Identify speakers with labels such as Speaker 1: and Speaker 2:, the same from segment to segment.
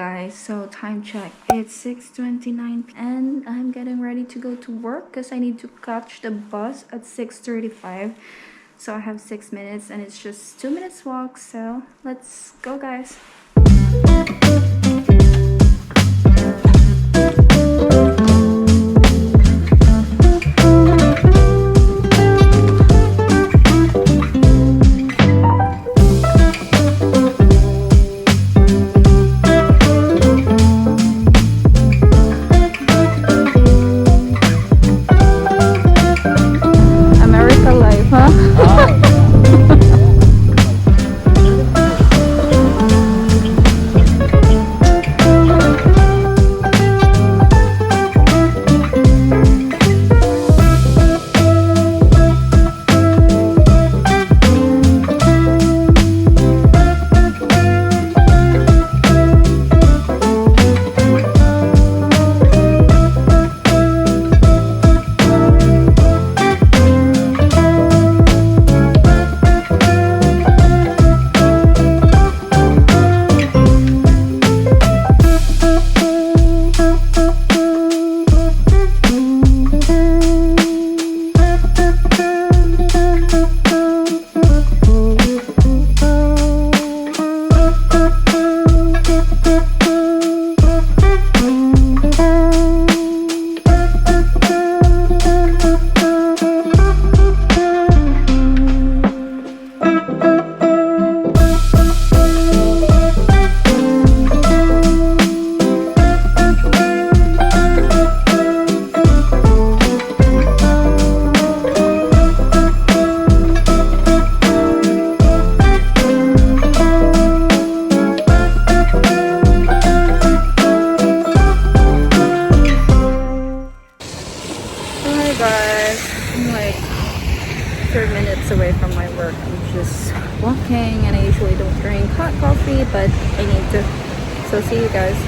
Speaker 1: guys, so time check, it's 6:29 and I'm getting ready to go to work because I need to catch the bus at 6:35. So I have 6 minutes and it's just 2 minutes walk, so let's go guys. Away from my work. I'm just walking and I usually don't drink hot coffee, but I need to. So see you guys.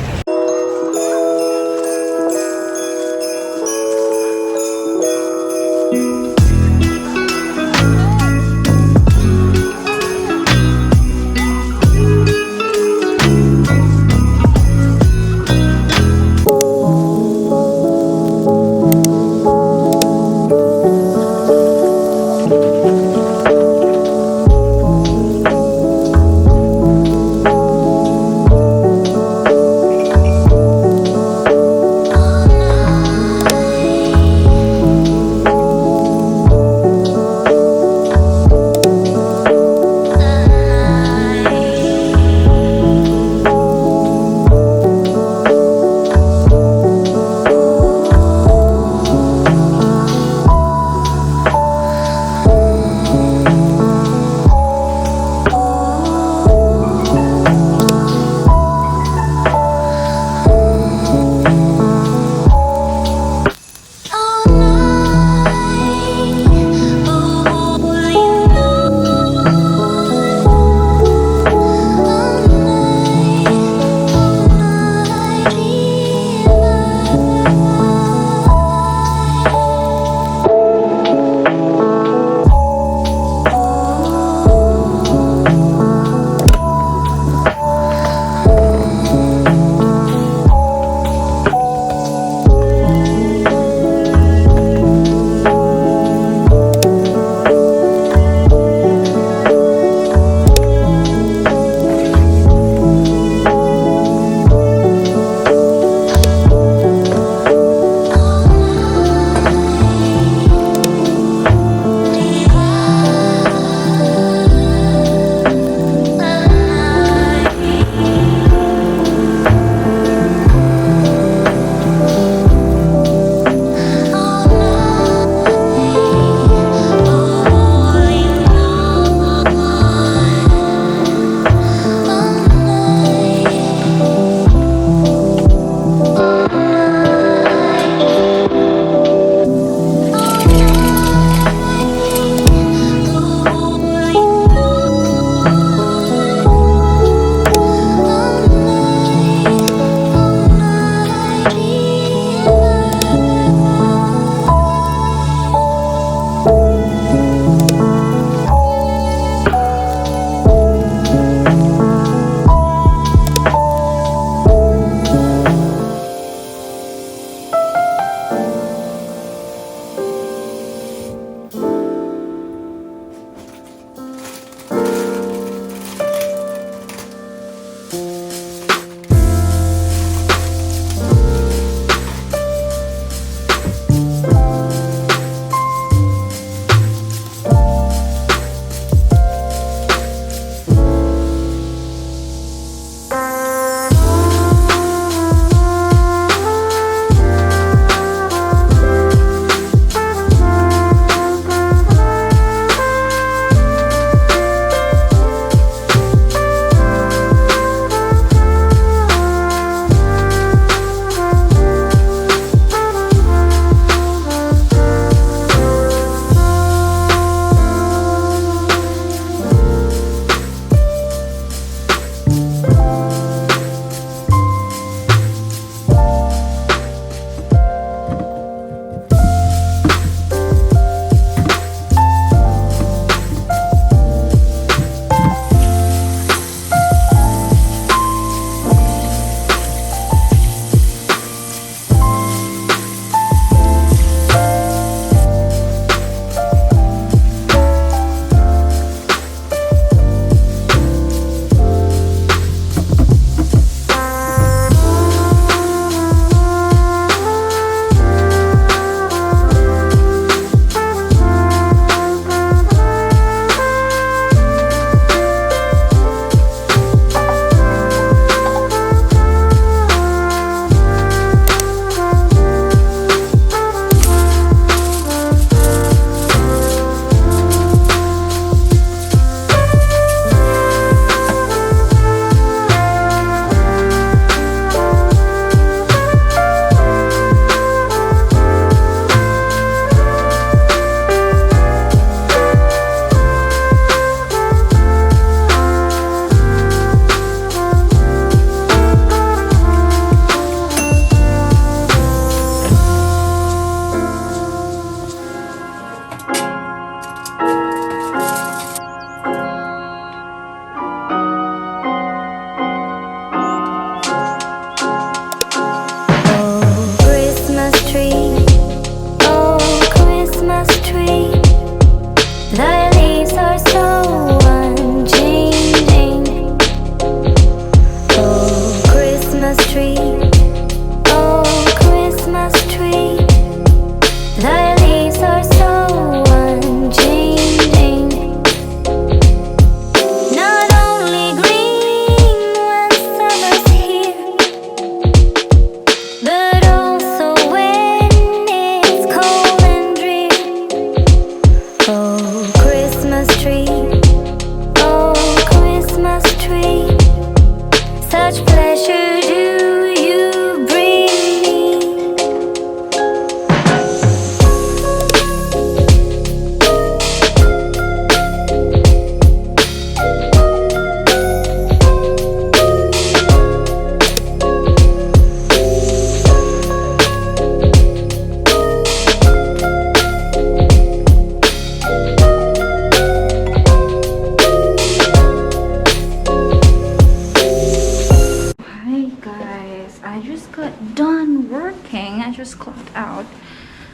Speaker 1: guys, I just got done working. I just clocked out.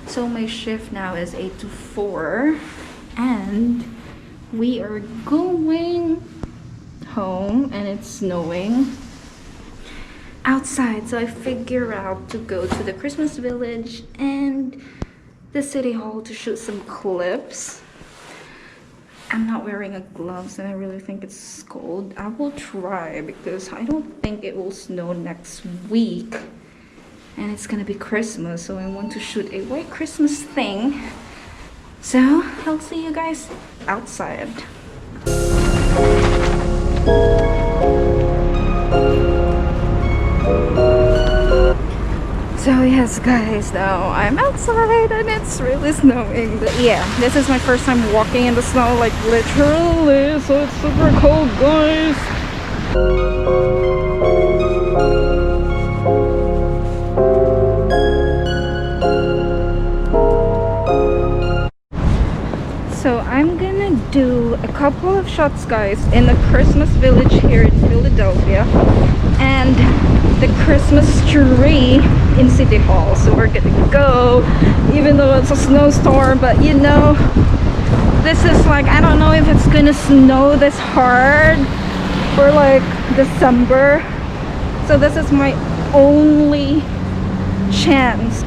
Speaker 1: So my shift now is 8 to 4 and we are going home and it's snowing outside. So I figure out to go to the Christmas village and the city hall to shoot some clips. I'm not wearing a gloves and I really think it's cold. I will try because I don't think it will snow next week. And it's gonna be Christmas, so I want to shoot a white Christmas thing. So I'll see you guys outside. So yes guys, now I'm outside and it's really snowing. But yeah, this is my first time walking in the snow, like literally, so it's super cold guys. So I'm gonna do a couple of shots guys in the Christmas village here in Philadelphia and the Christmas tree in City Hall. So we're gonna go even though it's a snowstorm, but you know, this is like, I don't know if it's gonna snow this hard for like December. So this is my only chance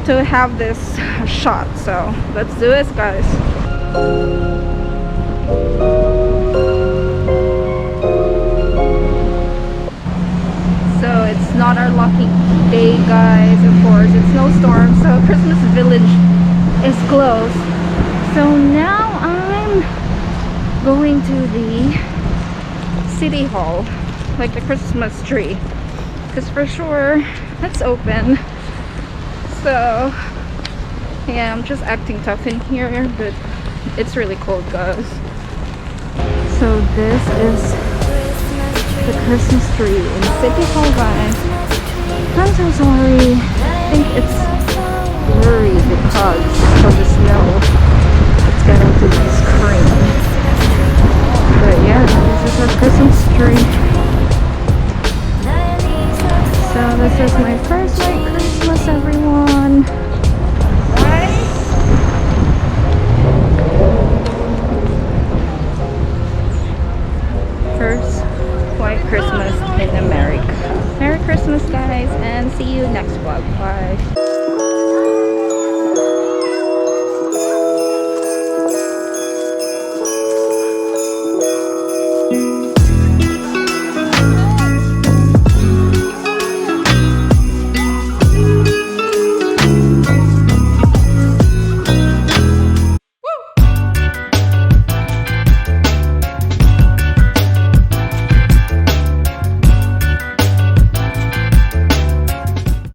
Speaker 1: to have this shot. So let's do this guys. So it's not our lucky day guys, of course, it's snowstorm, so Christmas village is closed. So now I'm going to the city hall, like the Christmas tree, because for sure it's open. So yeah, I'm just acting tough in here, but it's really cold guys. So this is the Christmas tree in City Hall guys. I'm so sorry, I think it's blurry because of the snow. It's getting to the screen. But yeah, this is our Christmas tree. So this is my first white Christmas everyone. First white Christmas in America. Merry Christmas guys and see you next vlog. Bye.